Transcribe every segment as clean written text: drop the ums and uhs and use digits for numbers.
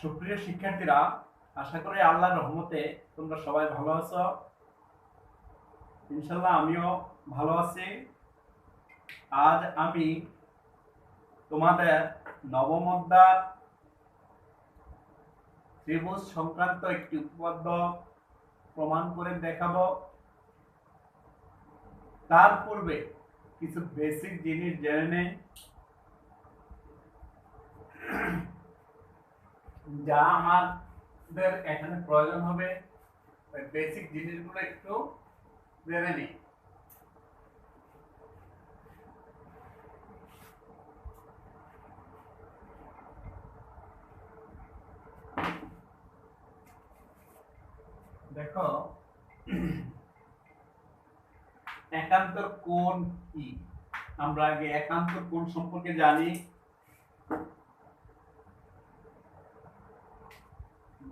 সুপ্রিয় শিক্ষার্থীরা, আশা করি আল্লাহর রহমতে তোমরা সবাই ভালো আছো। ইনশাল্লাহ আমিও ভালো আছি। আজ আমি তোমাদের নবম অধ্যায় ত্রিভুজ সংক্রান্ত একটি উপপাদ্য প্রমাণ করে দেখাবো। তার পূর্বে কিছু বেসিক জিনিস জেনে নেই, যা আমাদের এখানে প্রয়োজন হবে। বেসিক জিনিসগুলো একটু জেনে নিই। দেখো, একান্তর কোণ কি? আমরা আগে একান্তর কোণ সম্পর্কে জানি।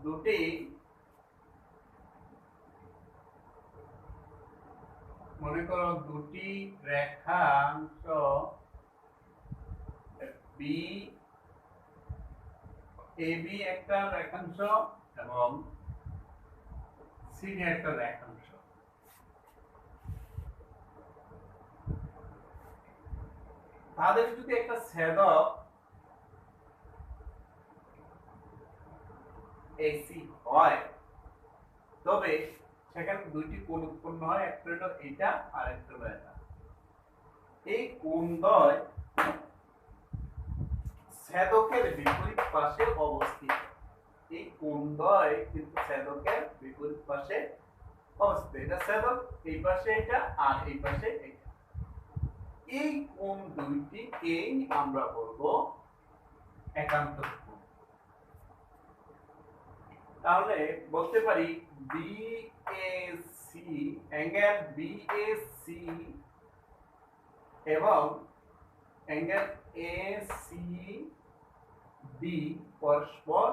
দুটি মনে করো দুটি রেখাংশ বি এবি একটা রেখাংশ এবং সিডি একটা রেখাংশ। তাদের যদি একটা ছেদক এসি হয়, তবে সেখানে দুইটি কোণ উৎপন্ন হয়, একটা হলো এটা আর একটা হলো এটা। এই কোণদ্বয় ছেদকের বিপরীত পাশে অবস্থিত। এই কোণদ্বয় কিন্তু ছেদকের বিপরীত পাশে অবস্থিত। এটা ছেদক, এই পাশে এটা আর এই পাশে এটা। এই কোণ দুইটিকেই আমরা বলবো একান্তর কোণ। তাহলে বলতে পারি বিএসি, অ্যাঙ্গেল বিএসি এবং অ্যাঙ্গেল এসিডি পরস্পর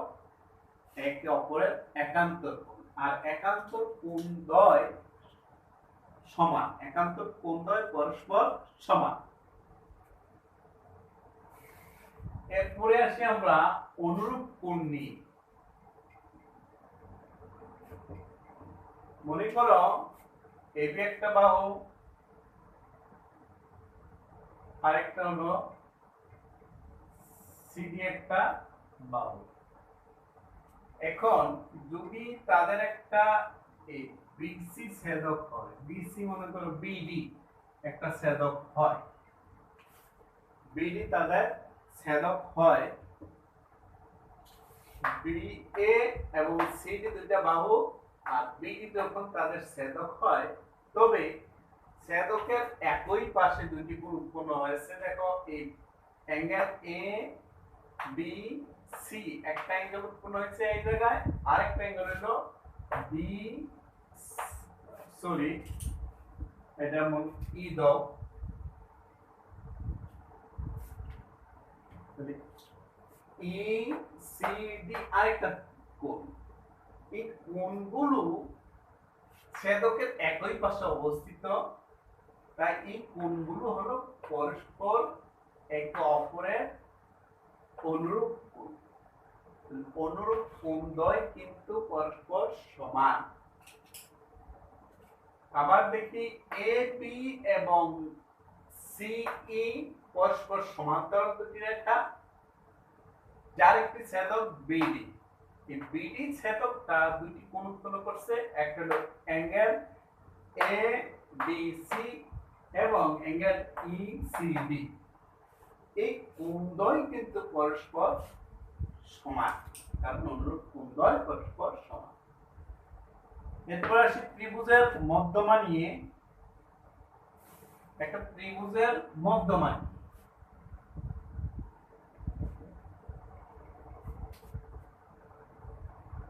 একে অপরের একান্তর কোণ। আর একান্তর কোণদ্বয় সমান, একান্তর কোণদ্বয় পরস্পর সমান। এরপরে আসি আমরা অনুরূপ কোণ নিয়ে। মনে করো এবি একটা বাহু, আরেকটা হলো সিডি একটা বাহু। এখন যদি তাদের একটা বিসি ছেদক হয়, বিসি মনে করো বিডি একটা ছেদক হয়, বিডি তাদের ছেদক হয়, বিএ এবং সিডি দুইটা বাহু, আর বিডি যখন তাদের ছেদক হয়, তবে ছেদকের একই পাশে দুইটি কোণ উৎপন্ন হয়েছে। দেখো, এই অ্যাঙ্গেল এ বি সি একটা অ্যাঙ্গেল উৎপন্ন হয়েছে এই জায়গায়, আরেকটা অ্যাঙ্গেল হলো বি, সরি এটা ই দাও, ই সি ডি আরেকটা কোণ। এই কোণগুলো ছেদকের একই পাশে অবস্থিত, তাই এই কোণগুলো হলো পরস্পর একে অপরের অনুরূপ কোণ। অনুরূপ কোণদ্বয় কিন্তু পরস্পর সমান। আবার দেখি এবি এবং সিই পরস্পর সমান্তরাল দুটি রেখা, যার একটি ছেদক বিডি। এই বিডি ছেদকটা দুইটি কোণ উৎপন্ন করছে, একটা হলো অ্যাঙ্গেল এ বি সি এবং অ্যাঙ্গেল ই সি ডি। এই কোণদ্বয় কিন্তু পরস্পর সমান, কারণ অনুরূপ কোণদ্বয় পরস্পর সমান। এরপর আসি ত্রিভুজের মধ্যমা নিয়ে। একটা ত্রিভুজের মধ্যমা,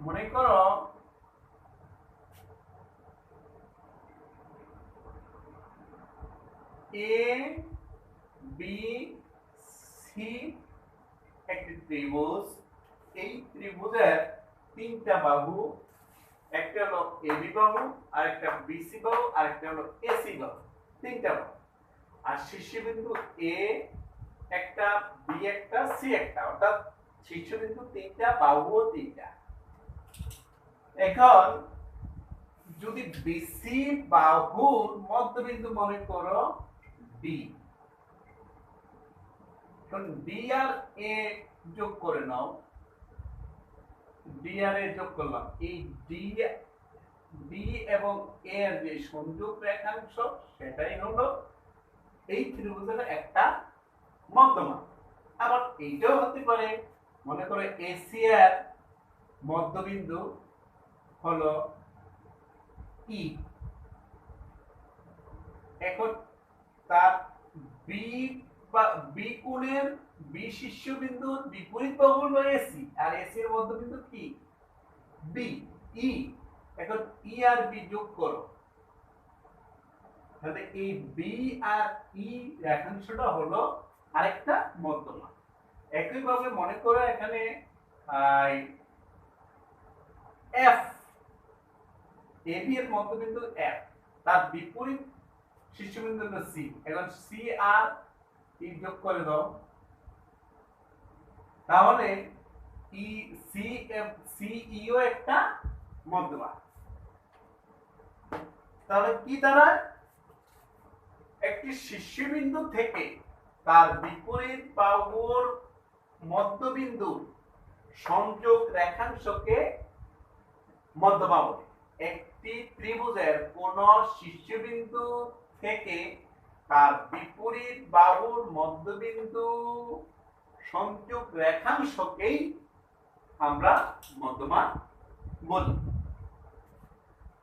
মনে করো এ বি সি একটি ত্রিভুজ। এই ত্রিভুজের তিনটা বাহু, একটা হলো এবি বাহু, আরেকটা বিসি বাহু, আরেকটা হলো এসি বাহু, তিনটা বাহু। আর শীর্ষবিন্দু এ একটা, বি একটা, সি একটা, অর্থাৎ শীর্ষবিন্দু তিনটা, বাহুও তিনটা। এখন যদি বিসি বাহুর মধ্যবিন্দু মনে করো ডি, এখন ডি আর এ যোগ করে নাও, ডি আর এ যোগ করলাম। এই ডি এবং এ এর যে সংযোগ রেখাংশ সেটাই হলো এই ত্রিভুজের একটা মধ্যমা। আবার এইটাও হতে পারে, মনে করো এসি এর মধ্যবিন্দু হলো ই, এখন তার বি বা বি কোণের বি শীর্ষবিন্দুর বিপরীত বাহু হলো এসি, আর এসি এর মধ্যবিন্দু কি বি ই। এখন ই আর বি যোগ করো, তাহলে এই বি আর ই রেখাংশটা হলো আরেকটা মধ্যমা। একইভাবে মনে করো এখানে এফ, এবি এর মধ্যবিন্দু এফ, তার বিপরীত শীর্ষবিন্দু হলো সি। এখন সি আর ই যোগ করে দাও, তাহলে ই সি এফ সি ইও একটা মধ্যমা। তাহলে কি দাঁড়ায়, একটি শীর্ষবিন্দু থেকে তার বিপরীত বাহুর মধ্যবিন্দু সংযোগ রেখাংশকে মধ্যমা বলে। একটি ত্রিভুজের কোন শীর্ষবিন্দু থেকে তার বিপরীত বাহুর মধ্যবিন্দু সংযোগ রেখাংশকেই আমরা মধ্যমা বলি।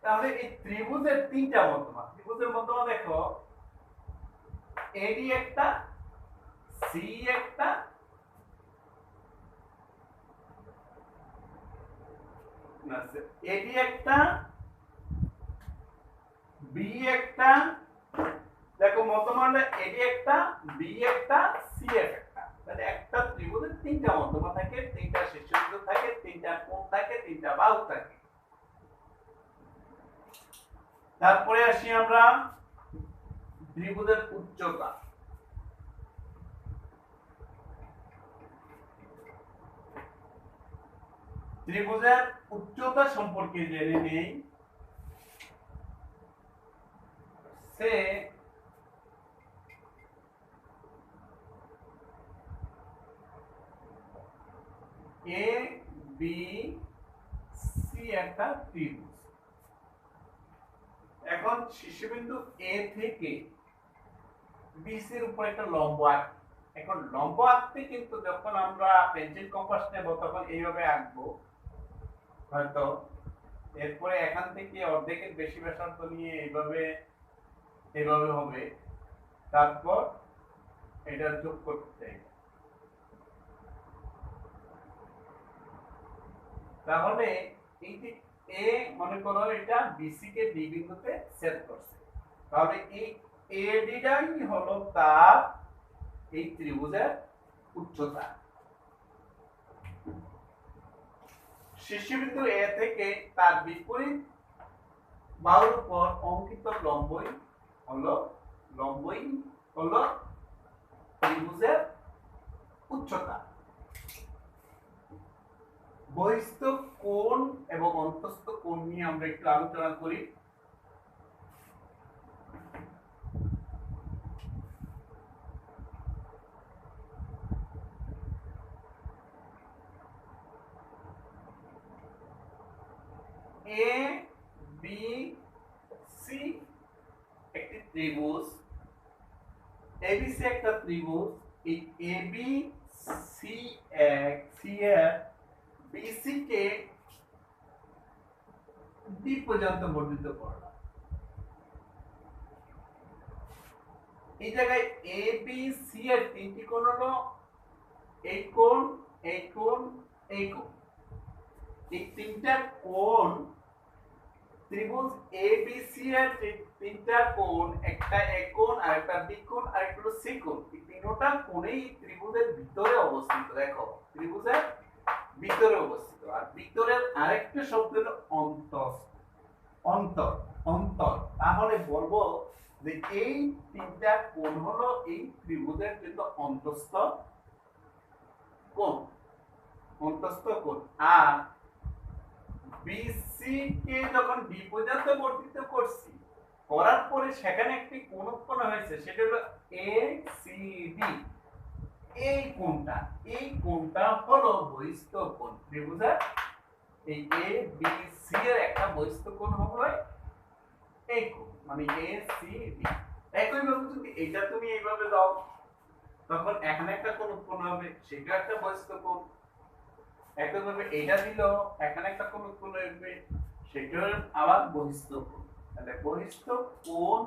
তাহলে এই ত্রিভুজের তিনটা মধ্যমা, ত্রিভুজের মধ্যমা দেখো এডি একটা, সি একটা, এডি একটা, বি একটা, দেখো মধ্যমাটা এডি একটা, বি একটা, সি একটা। তাহলে একটা ত্রিভুজের তিনটা মধ্যমা থাকে, তিনটা শীর্ষবিন্দু থাকে, তিনটা কোণ থাকে, তিনটা বাহু থাকে। তারপরে আসি আমরা ত্রিভুজের উচ্চতা। ত্রিভুজের উচ্চতা সম্পর্কে জেনে নেই। সে এ বি সি একটা ত্রিভুজ। এখন শীর্ষবিন্দু এ থেকে বিসি এর উপর একটা লম্ব আঁকি। এখন লম্ব আঁকতে কিন্তু যখন আমরা পেন্সিল কম্পাস নেব তখন এইভাবে আঁকবো হয়তো, এরপরে এখান থেকে অর্ধেকের বেশি ব্যাসার্ধ নিয়ে এইভাবে এইভাবে হবে, তারপর এটা যোগ করতে। তাহলে এই যে এ মনে করো এটা বিসি কে ডি বিন্দুতে ছেদ করছে, তাহলে এই এডিটাই হলো তার এই ত্রিভুজের উচ্চতা। শীর্ষবিন্দু এ থেকে তার বিপরীত বাহুর উপর অঙ্কিত লম্বই হলো ত্রিভুজের উচ্চতা। বহিস্থ কোণ এবং অন্তঃস্থ কোণ নিয়ে আমরা একটু আলোচনা করি। এ বি সি একটি ত্রিভুজ, এবিসি একটা ত্রিভুজ। এই এবি সি এর বিসি কে ডি পর্যন্ত বর্ধিত করলাম। এই জায়গায় এ বি সি এর তিনটি কোণ হলো এই কোণ, এই কোণ, এই কোণ। এই তিনটা কোণ ত্রিভুজ এ বি সি এর যে তিনটা কোণ, একটা এ কোণ, আরেকটা বি কোণ, আরেকটা হলো সি কোণ, এই তিনটা কোণেই ত্রিভুজের ভিতরে অবস্থিত। দেখো ত্রিভুজের ভিতরে অবস্থিত। আর ভিতরের আরেকটা শব্দ হলো অন্তঃ, অন্তর, অন্তর। তাহলে বলবো যে এই তিনটা কোণ হলো এই ত্রিভুজের জন্য অন্তঃস্থ কোণ। অন্তস্থ কোণ। আর বিসি কে যখন বি পর্যন্ত বর্ধিত করছি, করার পরে সেখানে একটি কোণ উৎপন্ন হয়েছে, সেটা হলো এসিডি। এই কোণটা হলো বহিস্থ কোণ ত্রিভুজের। এই এ বি সি এর একটা বহিস্থ কোণ হবে এই কোণ, মানে এসিডি। একইভাবে যদি এটা তুমি এইভাবে দাও, তখন এখানে একটা কোণ উৎপন্ন হবে, সেটা একটা বহিস্থ কোণ। একইভাবে এটা দিল, এখানে একটা কোণ উৎপন্ন হবে, সেটা আবার বহিস্থ কোণ। তাহলে বহিস্থ কোণ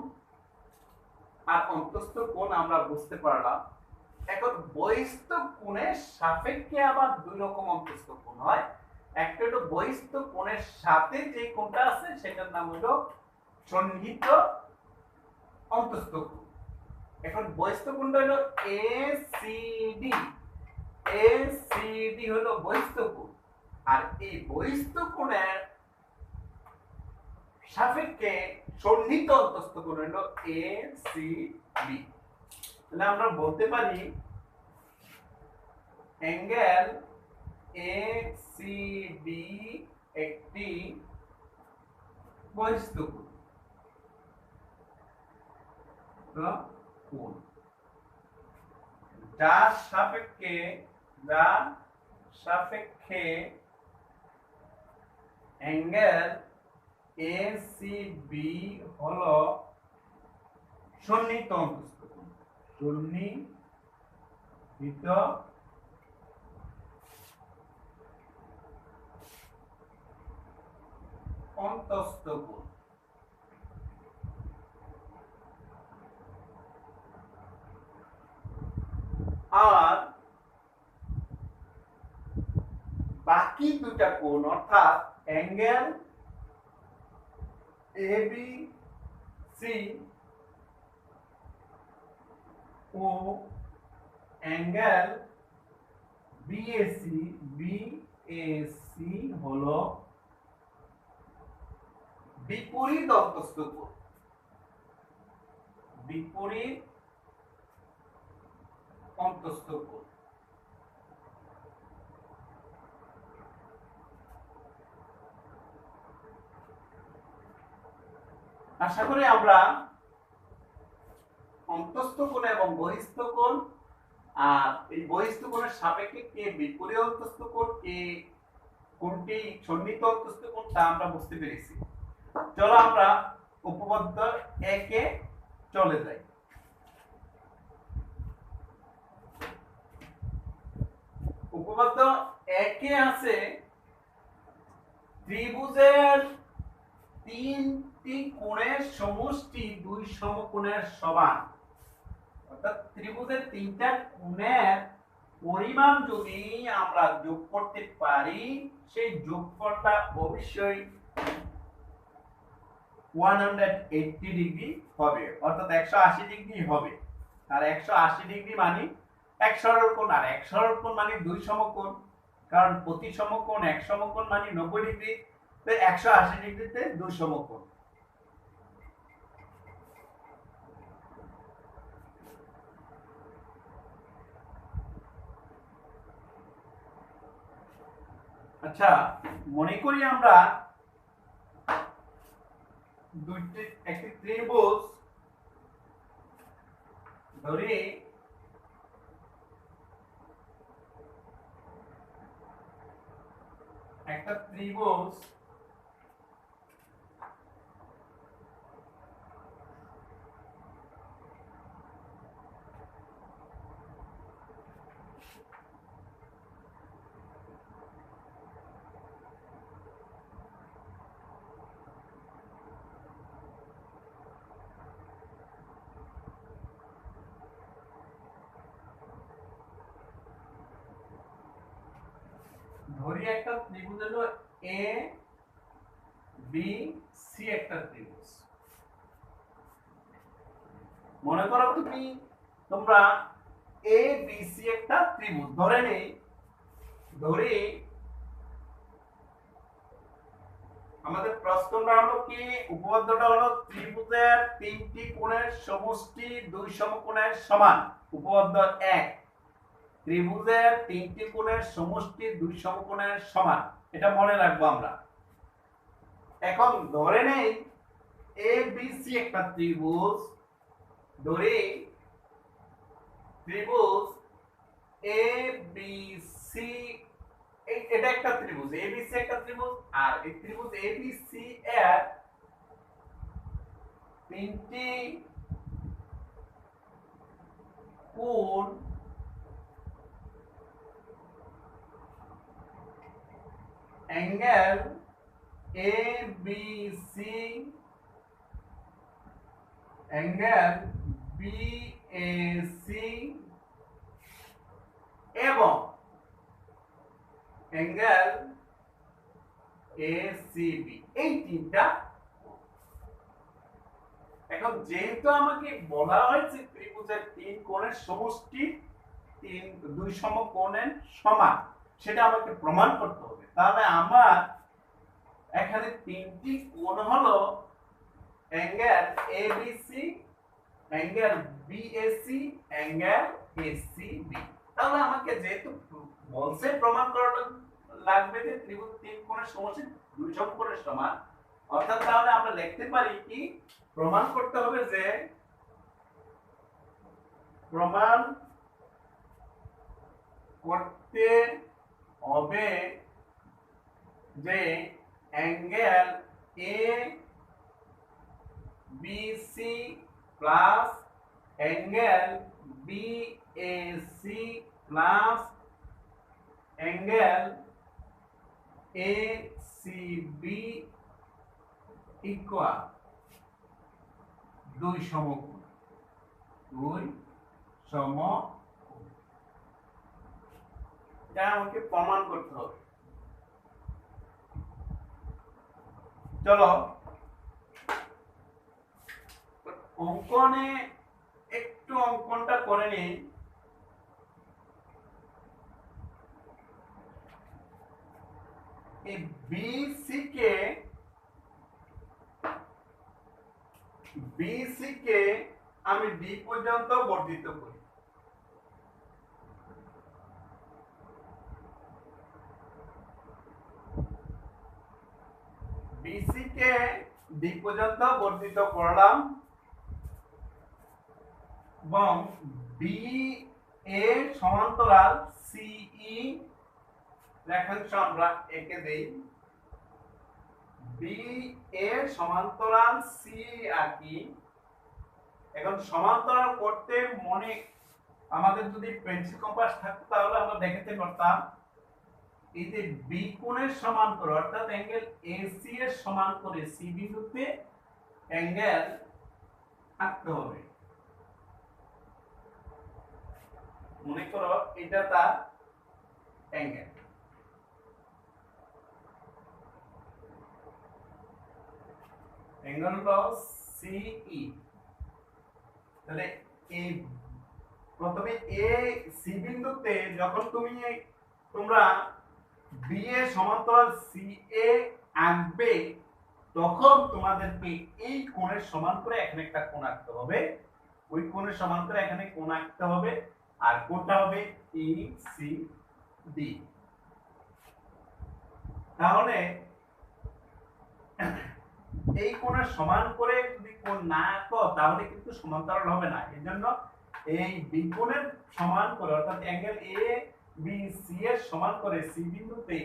আর অন্তস্থ কোণ আমরা বুঝতে পারলাম। এখন বহিস্থ কোণের সাপেক্ষে আবার দুই রকম অন্তস্থ কোণ হয়। একটা হলো বহিস্থ কোণের সাথে যে কোণটা আছে সেটার নাম হলো সন্নিহিত অন্তস্থ কোণ। এখন বহিস্থ কোণটা হলো এসিডি। এসিডি হলো বহিস্থ কোণ, আর এই বহিস্থ কোণের সাপেক্ষে সন্নিহিত অন্তস্থ কোণ হলো এসিবি। তাহলে আমরা বলতে পারি অ্যাঙ্গেল এসিবি একটি বহিস্থ কোণ, যার সাপেক্ষে অ্যাঙ্গেল এসিবি হলো সন্নিহিত অন্তস্থ কোণ। সন্নিহিত অন্তস্থ কোণ। আর বাকি দুটা কোণ অর্থাৎ অ্যাঙ্গেল এবিসি ও অ্যাঙ্গেল বিএসি হলো বিপরীত অন্তস্থ কোণ। বিপরীত অন্তস্থ কোণ। আশা করি আমরা অন্তস্থ কোণ এবং বহিস্থ কোণ, আর এই বহিস্থ কোণের সাপেক্ষে কে বিপরীত অন্তস্থ কোণ, কে কোনটি সন্নিহিত অন্তস্থ কোণ তা আমরা বুঝতে পেরেছি। চলো আমরা উপপাদ্য একে চলে যাই। উপপাদ্য একে আছে ত্রিভুজের তিনটি কোণের সমষ্টি দুই সমকোণের সমান। অর্থাৎ ত্রিভুজের তিনটা কোণের পরিমাণ যদি আমরা যোগ করতে পারি, সেই যোগফলটা অবশ্যই 180 ডিগ্রি হবে, অর্থাৎ 180 ডিগ্রি হবে। আর 180 ডিগ্রি মানে এক সরল কোণ, আর এক সরল কোণ মানে দুই সমকোণ, কারণ প্রতি সমকোণ এক সমকোণ মানে 90 ডিগ্রি, তো 180 ডিগ্রিতে দুই সমকোণ। আচ্ছা, মনে করি আমরা একটি ত্রিভুজ ধরি, একটা ত্রিভুজ ধরি, একটা ত্রিভুজ হলো এ বি সি একটা ত্রিভুজ। মনে করো তোমরা এ বি সি একটা ত্রিভুজ ধরে নেই, ধরে আমাদের প্রশ্নটা হলো কি, উপপাদ্যটা হলো ত্রিভুজের তিনটি কোণের সমষ্টি দুই সমকোণের সমান। উপপাদ্য 1 ত্রিভুজের তিনটি কোণের সমষ্টি দুই সমকোণের সমান, এটা মনে রাখবো আমরা। এখন ধরে নেই এ বি সি একটা ত্রিভুজ, ধরে ত্রিভুজ এ বি সি, এটা একটা ত্রিভুজ এ বি সি একটা ত্রিভুজ, আর এই ত্রিভুজ এ বি সি এর তিনটি কোণ angle A B C, angle B A C এবং অ্যাঙ্গেল এ সি বি, এই তিনটা। এখন যেহেতু আমাকে বলা হয়েছে ত্রিভুজের তিন কোণের সমষ্টি দুই সমকোণের সমান, সেটা আমাকে প্রমাণ করতে হবে। তাহলে আমার এখানে তিনটি কোণ হলো angle ABC, angle BAC, angle ACB. তাহলে আমাকে যেহেতু বলছে প্রমাণ করা লাগবে যে ত্রিভুজ তিন কোণের সমষ্টি দুই সমকোণের সমান, অর্থাৎ তাহলে আমরা লিখতে পারি কি, প্রমাণ করতে হবে যে, প্রমাণ করতে হবে যে angle A B C plus angle B A C plus angle A C B equal দুই সমকোণ, দুই সমকোণ। এটা আমাকে প্রমাণ করতে হবে। চলো অঙ্কনে একটু অঙ্কনটা করে নিই। এই বিসি কে আমি ডি পর্যন্ত বর্ধিত করি। বিসি কে ডি পর্যন্ত বর্ধিত করলাম এবং বি এ সমান্তরাল সিই রেখাংশ আমরা এঁকে দেই। বি এ সমান্তরাল সি আঁকি। এখন সমান্তরাল করতে মনে আমাদের যদি পেন্সিল কম্পাস থাকতো তাহলে আমরা দেখাতে পারতাম এই যে বি কোণের সমান করে, অর্থাৎ অ্যাঙ্গেল এসি এর সমান করে সি বিন্দুতে অ্যাঙ্গেল আঁকতে হবে। মনে করো এটা তার অ্যাঙ্গেল, অ্যাঙ্গেল হলো সিই। তাহলে এই প্রথমে এ সি বিন্দুতে যখন তোমরা বি এ সমান্তরাল সি এ আঁকবে, তখন তোমাদেরকে এই কোণের সমান করে এখানে একটা কোণ আঁকতে হবে, ওই কোণের সমান করে এখানে কোণ আঁকতে হবে, আর কোণটা হবে ই সি ডি। তাহলে এই কোণের সমান করে যদি কোণ না আঁকো তাহলে কিন্তু সমান্তরাল হবে না। এজন্য এই বি কোণের সমান করে, অর্থাৎ অ্যাঙ্গেল এ বি সি এর সমান করে সি বিন্দুতে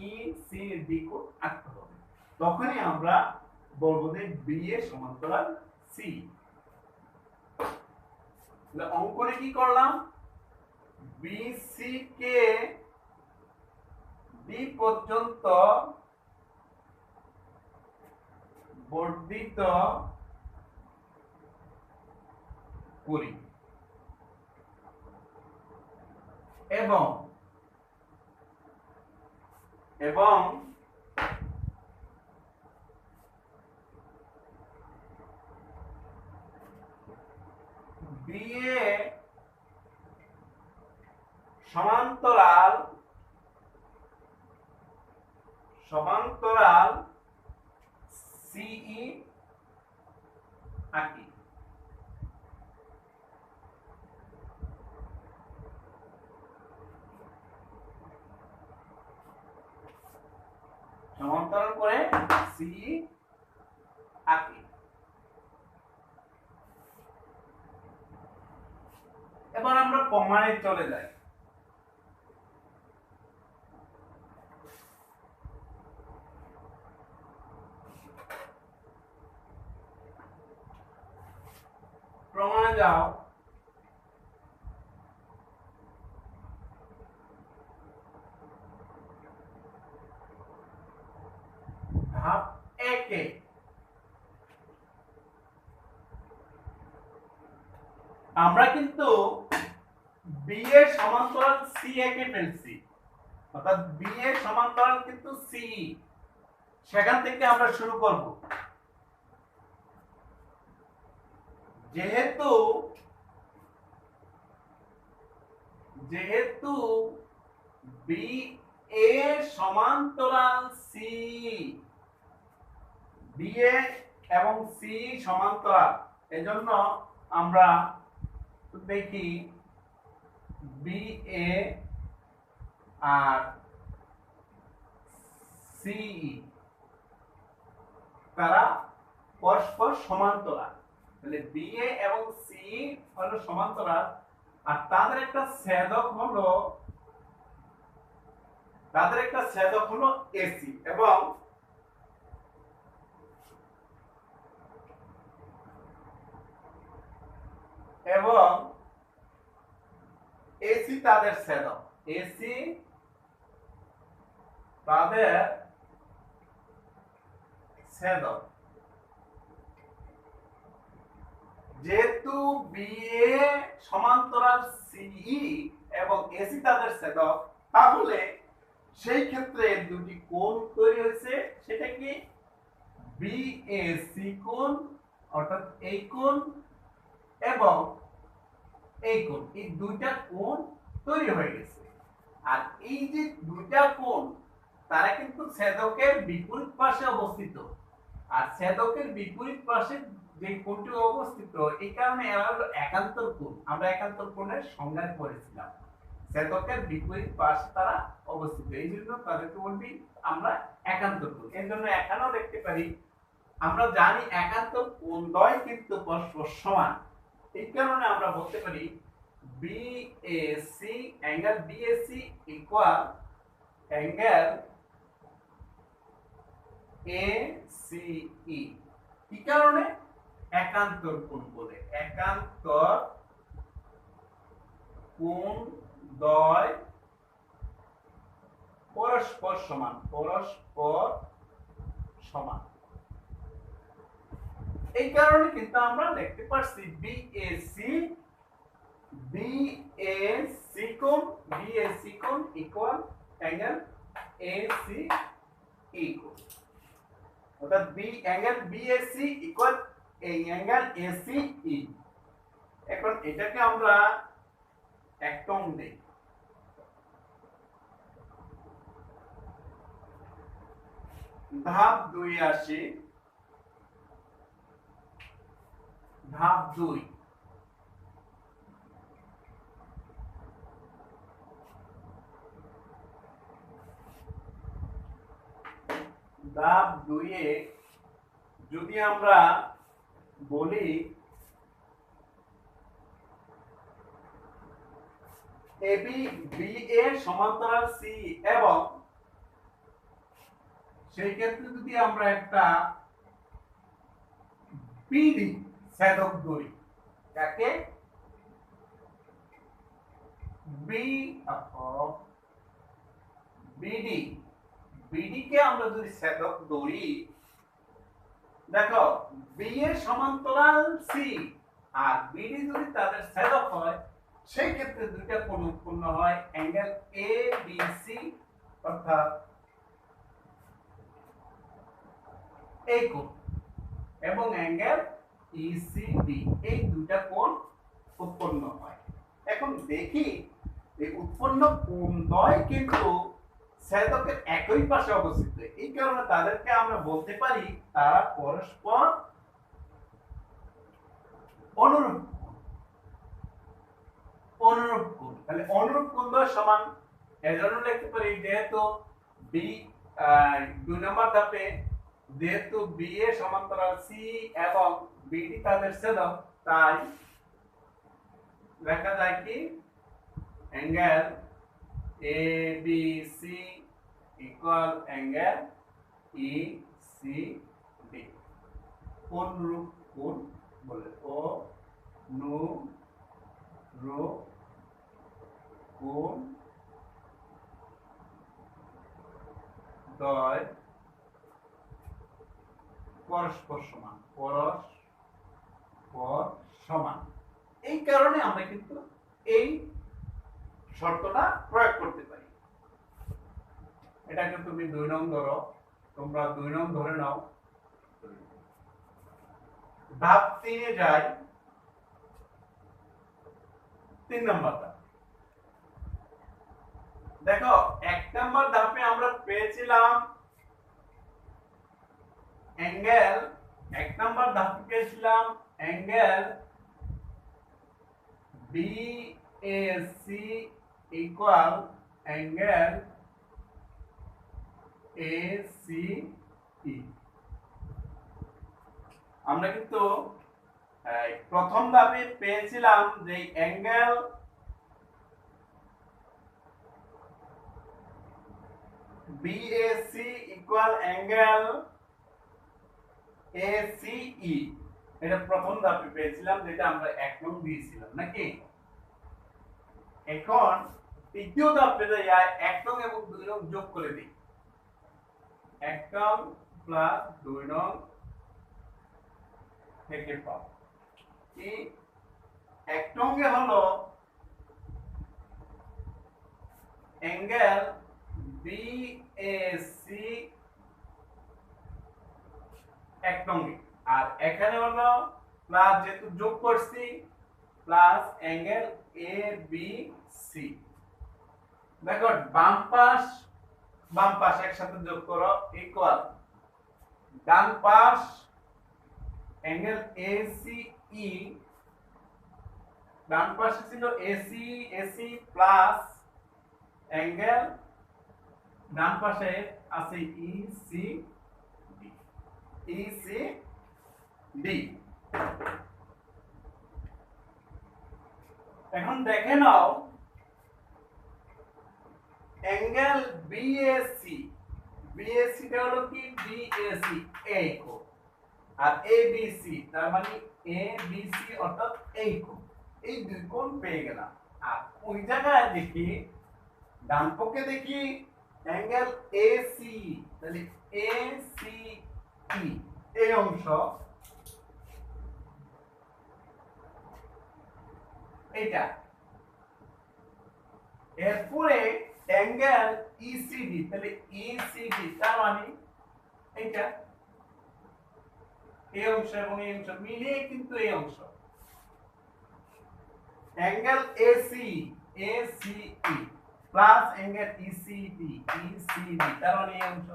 ই সি ডি কোণ আঁকতে হবে, তখনই আমরা বলবো যে বি এর সমান্তরাল সি। তাহলে অঙ্কনে কি করলাম, বি সি কে ডি পর্যন্ত বর্ধিত করি এবং বি এ সমান্তরাল সিই আঁকি। সি আঁকি। এবার আমরা প্রমাণে চলে যাই। প্রমাণে যাও। ধাপ 1-এ আমরা কিন্তু বি এর সমান্তরাল সি এঁকে ফেলছি, অর্থাৎ বি এর সমান্তরাল কিন্তু সি, সেখান থেকে আমরা শুরু করব। যেহেতু বি এর সমান্তরাল সি, বি এ এবং সি সমান্তরাল, এজন্য আমরা দেখি বি এ আর সি তারা পরস্পর সমান্তরাল। তাহলে বি এ এবং সি হলো সমান্তরাল, আর তাদের একটা ছেদক হলো এসি, এবং এসি তাদের ছেদক, এসি তাদের ছেদক। যেহেতু বি এ সমান্তরাল সি এবং এসি তাদের ছেদক, তাহলে সেই ক্ষেত্রে দুটি কোণ তৈরি হয়েছে, সেটা কি বি এ সি কোণ, অর্থাৎ এই কোণ এবং এই কোণ, এই দুইটা কোণ তৈরি হয়ে গেছে। আর এই যে দুইটা কোণ তারা কিন্তু ছেদকের বিপরীত পাশে অবস্থিত, আর ছেদকের বিপরীত পাশে যে কোণটি অবস্থিত, এই কারণে এরা হলো একান্তর কোণ। আমরা একান্তর কোণের সংজ্ঞা পড়েছিলাম, ছেদকের বিপরীত পাশে তারা অবস্থিত, এই জন্য তাদেরকে বলবি আমরা একান্তর কোণ। এর জন্য এখানেও দেখতে পারি, আমরা জানি একান্তর কোণ দ্বয় কিন্তু পরস্পর সমান, এই কারণে আমরা বলতে পারি BAC, angle BAC equal angle এসিই। কি কারণে? একান্তর কোণ বলে, একান্তর কোণ দ্বয় পরস্পর সমান, এই কারণে কিন্তু আমরা লিখতে পারছি বিএসি কোণ ইকুয়াল অ্যাঙ্গেল এসিই কোণ, অর্থাৎ অ্যাঙ্গেল বিএসি ইকুয়াল এই অ্যাঙ্গেল এসিই। এখন এটাকে আমরা একটং দেই। ধাপ 2 আসি। ধাপ 2, ধাপ 2 এ যদি আমরা বলি এবি বি এর সমান্তরাল সি, এবং সেই ক্ষেত্রে যদি আমরা একটা বিডি ছেদক ধরি, যাকে বিডি কে আমরা যদি ছেদক ধরি, দেখো বি এর সমান্তরাল সি আর বিডি যদি তাদের ছেদক হয়, সেই ক্ষেত্রে দুইটা কোণ উৎপন্ন হয়, অ্যাঙ্গেল এ বি সি, অর্থাৎ এই কোণ, এবং অ্যাঙ্গেল ইসিবি, এই দুইটা কোণ উৎপন্ন হয়। এখন দেখি এই উৎপন্ন কোণ দ্বয় কিন্তু ছেদকের একই পাশে অবস্থিত, এই কারণে তাদেরকে আমরা বলতে পারি তারা পরস্পর অনুরূপ কোণ। তাহলে অনুরূপ কোণ দ্বয় সমান, এর জন্য লিখতে পারি যেহেতু বি 2 নম্বর ধাপে যেহেতু বি এ সমান্তরাল সি এবং বিডি তাদের ছেদক, তাই লেখা যায় কি angle A B C equal angle E C D. কোন রূপ কোন বলে ও নু রো কোন দয় পরস্পর সমান, পরস্পর সমান। এই কারণে আমরা কিন্তু এই শর্তটা প্রয়োগ করতে পারি। এটাকে তুমি 2 নং ধরো, তোমরা 2 নং ধরে নাও। ধাপ 3 এ যাই। 3 নম্বর ধাপ দেখো, 1 নম্বর ধাপে আমরা পেয়েছিলাম অ্যাঙ্গেল, 1 নম্বর ধাপে পেয়েছিলাম অ্যাঙ্গেল বিএসি ইকুয়াল অ্যাঙ্গেল এসিই। আমরা কিন্তু প্রথম ধাপে পেয়েছিলাম যে অ্যাঙ্গেল বিএসি ইকুয়াল অ্যাঙ্গেল এসিই, এটা প্রথম ধাপে পেয়েছিলাম, যেটা আমরা 1 নং দিয়েছিলাম নাকি। এখন তৃতীয় ধাপে যাই, 1 নং এবং 2 নং যোগ করে দিই। 1 নং প্লাস 2 নং থেকে পাব কি 1 নং এ হলো অ্যাঙ্গেল বিএসি 1 নং, আর এখানে হলো প্লাস, যেহেতু যোগ করছি, প্লাস অ্যাঙ্গেল এবিসি। দেখো বাম পাশ একসাথে যোগ করো ইকুয়াল ডান পাশ অ্যাঙ্গেল এসিই, ডান পাশে ছিল এসি প্লাস অ্যাঙ্গেল ডান পাশে আছে ইসিডি। এখন দেখে নাও অ্যাঙ্গেল বিএসি, টা হলো কি বিএসি এই কোণ, আর এবিসি তার মানে এবিসি অর্থাৎ এই কোণ, এই দুই কোণ পেয়ে গেলাম। আর ওই জায়গায় দেখি ডান পক্ষে দেখি অ্যাঙ্গেল এসি, তাহলে এসিই এই অংশ, এটা। এরপরে অ্যাঙ্গেল ইসিডি, তাহলে ইসিডি তার মানে এটা, এই অংশ এবং এই অংশ মিলিয়ে কিন্তু এই অংশ। অ্যাঙ্গেল এসিই প্লাস অ্যাঙ্গেল ইসিডি তার মানে এই অংশ।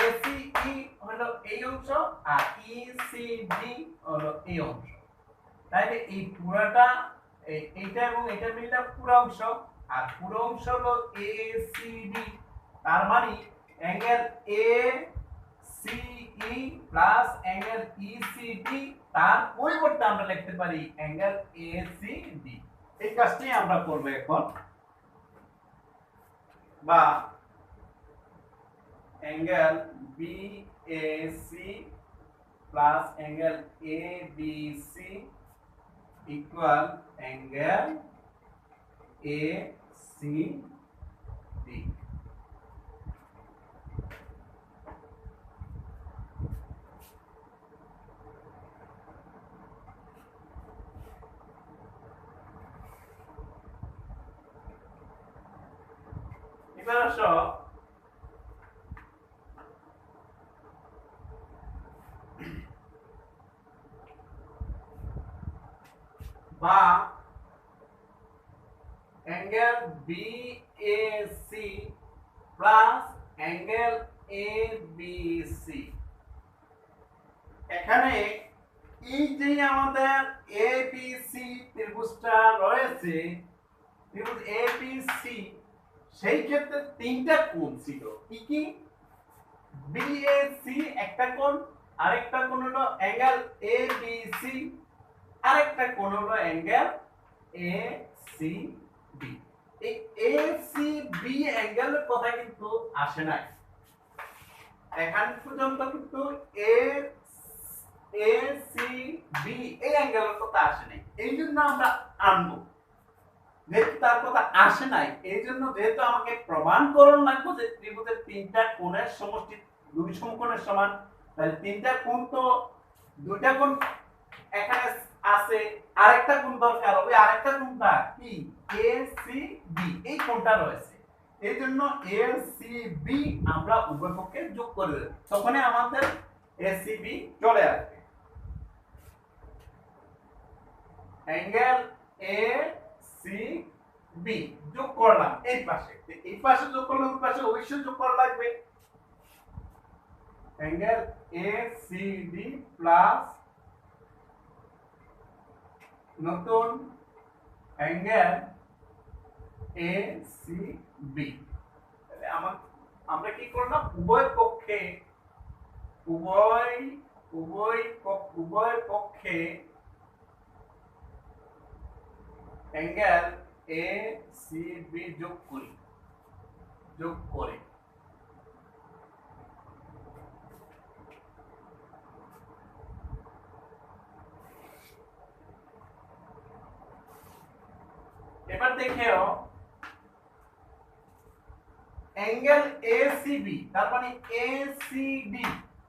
এসিই হলো এই অংশ, আর ইসিডি হলো এই অংশ। তাহলে এই পুরোটা এইটা এবং এটা মিললে পুরো অংশ, আর পুরো অংশ হলো এসিডি। তার মানে অ্যাঙ্গেল এসিই প্লাস অ্যাঙ্গেল ইসিডি, তার পরিবর্তে আমরা লিখতে পারি অ্যাঙ্গেল এসিডি। এই কাজটি আমরা করব এখন। বা angle BAC plus angle ABC equal angle ACD. এবার আসো বা angle BAC plus angle ABC. এখানে এই যে আমাদের এবিসি ত্রিভুজটা রয়েছে, ত্রিভুজ এবিসি, সেই ক্ষেত্রে তিনটা কোণ ছিল। কি কি? বিএসি একটা কোণ, আরেকটা কোণ হলো অ্যাঙ্গেল এবিসি, আরেকটা কোণ হলো অ্যাঙ্গেল এসিবি। এই এসিবি অ্যাঙ্গেলের কথা কিন্তু আসে নাই এখন পর্যন্ত, কিন্তু এসিবি এই অ্যাঙ্গেলের কথা আসে নাই, এই জন্য আমরা আনবো। যেহেতু তার কথা আসে নাই, এই জন্য যেহেতু আমাকে প্রমাণ করণ লাগবে যে ত্রিভুজের তিনটা কোণের সমষ্টি দুই সমকোণের সমান, তাহলে তিনটা কোণ তো দুইটা কোণ এখানে আছে, আরেকটা কোণ দরকার হবে, আরেকটা কোণটা কি এসিবি, এই কোণটা রয়েছে। এই জন্য এসিবি আমরা উভয় পক্ষে যোগ করে দেব, তখনই আমাদের এসিবি চলে আসবে। অ্যাঙ্গেল এ সি বি যোগ করলাম এই পাশে, এই পাশে যোগ করলে ওই পাশে অবশ্যই যোগ করা লাগবে। Angle A C D plus নতুন অ্যাঙ্গেল এ সি বি। তাহলে আমরা কি করলাম, উভয় পক্ষে অ্যাঙ্গেল এ সি বি যোগ করে এবার দেখেও অ্যাঙ্গেল এসিবি তার মানে এসিডি,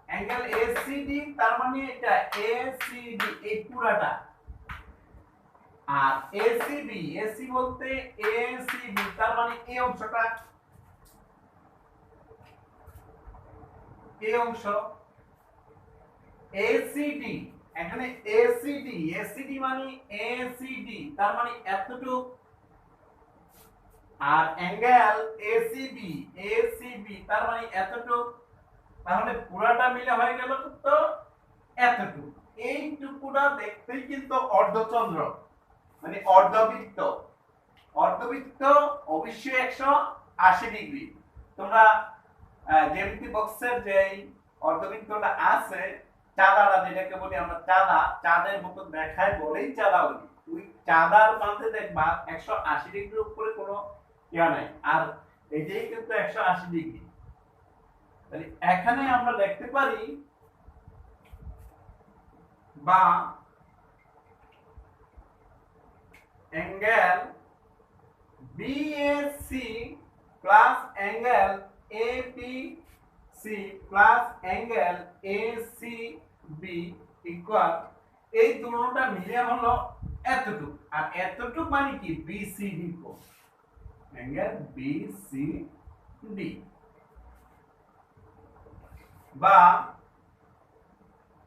অ্যাঙ্গেল এসিডি তার মানে এটা এসিডি এই পুরাটা, আর এসিবি এসি বলতে এসিবি তার মানে এই অংশটা, এই অংশ এসিডি, এখানে এসিডি মানে এসিডি তার মানে এতটুকু, আর অ্যাঙ্গেল এসিবি তার মানে এতটুকু, তাহলে পুরাটা মিলে হয়ে গেল তো এতটুকু। এইটুকুটা দেখতেই কিন্তু অর্ধচন্দ্র মানে অর্ধবৃত্ত, অর্ধবৃত্ত অবশ্যই 180 ডিগ্রি। তোমরা জ্যামিতি বক্সের যে অর্ধবৃত্তটা আছে, চাঁদাটা যেটাকে বলি আমরা চাঁদা, চাঁদের মতো দেখায় বলেই চাঁদা বলি, ওই চাঁদার মাঝে দেখবা 180 ডিগ্রির উপরে কোনো ইয়া নাই, আর এটাই কিন্তু 180 ডিগ্রি। তাহলে এখানে আমরা দেখতে পারি বা angle BAC plus angle ABC plus angle ACB equal, এই দুটোটা মিলে হলো এতটুকু, আর এতটুকু মানে কি বিসিডি কোণ, অ্যাঙ্গেল বিসিডি। বা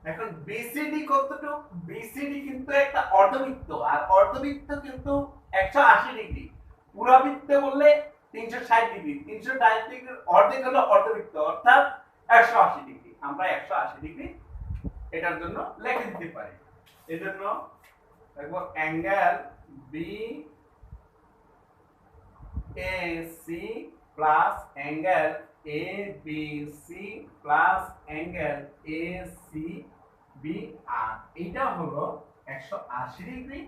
এখন বিসিডি কতটুকু, বিসিডি কিন্তু একটা অর্ধবৃত্ত, আর অর্ধবৃত্ত কিন্তু 180 ডিগ্রি, পুরো বৃত্ত বললে 360 ডিগ্রি, 360 ডিগ্রির অর্ধেক হলো অর্ধবৃত্ত অর্থাৎ 180 ডিগ্রি, আমরা 180 ডিগ্রি এটার জন্য লিখে দিতে পারি। এজন্য দেখো angle B A C plus angle A B C plus angle A C B, আর এটা হলো 180 ডিগ্রি,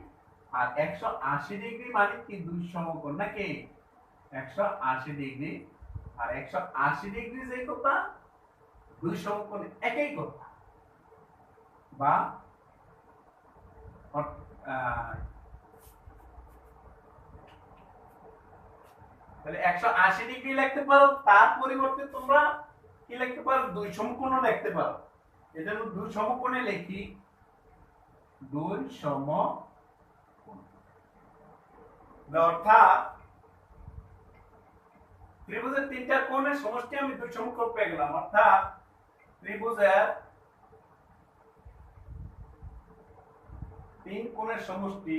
আর 180 ডিগ্রি মানে কি দুই সমকোণ নাকি, 180 ডিগ্রি আর 180 ডিগ্রি যে কথা, দুই সমকোণ একই কথা। বা তাহলে 180 ডিগ্রি লিখতে পারো, তার পরিবর্তে তোমরা কি লিখতে পারো, দুই সমকোণও লিখতে পারো। এজন্য দুই সমকোণে লিখি দুই সমকোণ, অর্থাৎ ত্রিভুজের তিনটা কোণের সমষ্টি আমি দুই সমকোণ পেয়ে গেলাম, অর্থাৎ ত্রিভুজের তিন কোণের সমষ্টি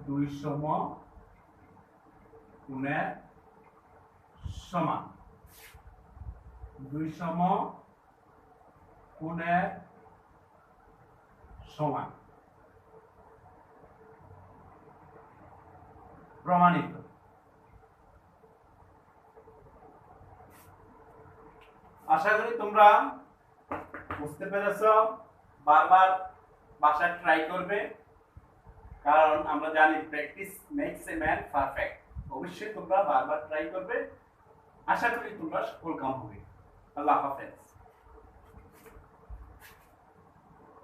দুই সমকোণের সমান, দুই সমকোণের সমান। প্রমাণিত। আশা করি তোমরা বুঝতে পেরেছো। বারবার বাসায় ট্রাই করবে, কারণ আমরা জানি practice makes a man perfect. অবশ্যই তোমরা বারবার ট্রাই করবে। আশা করি তোমরা সফলকাম হবে। আল্লাহ হাফেজ।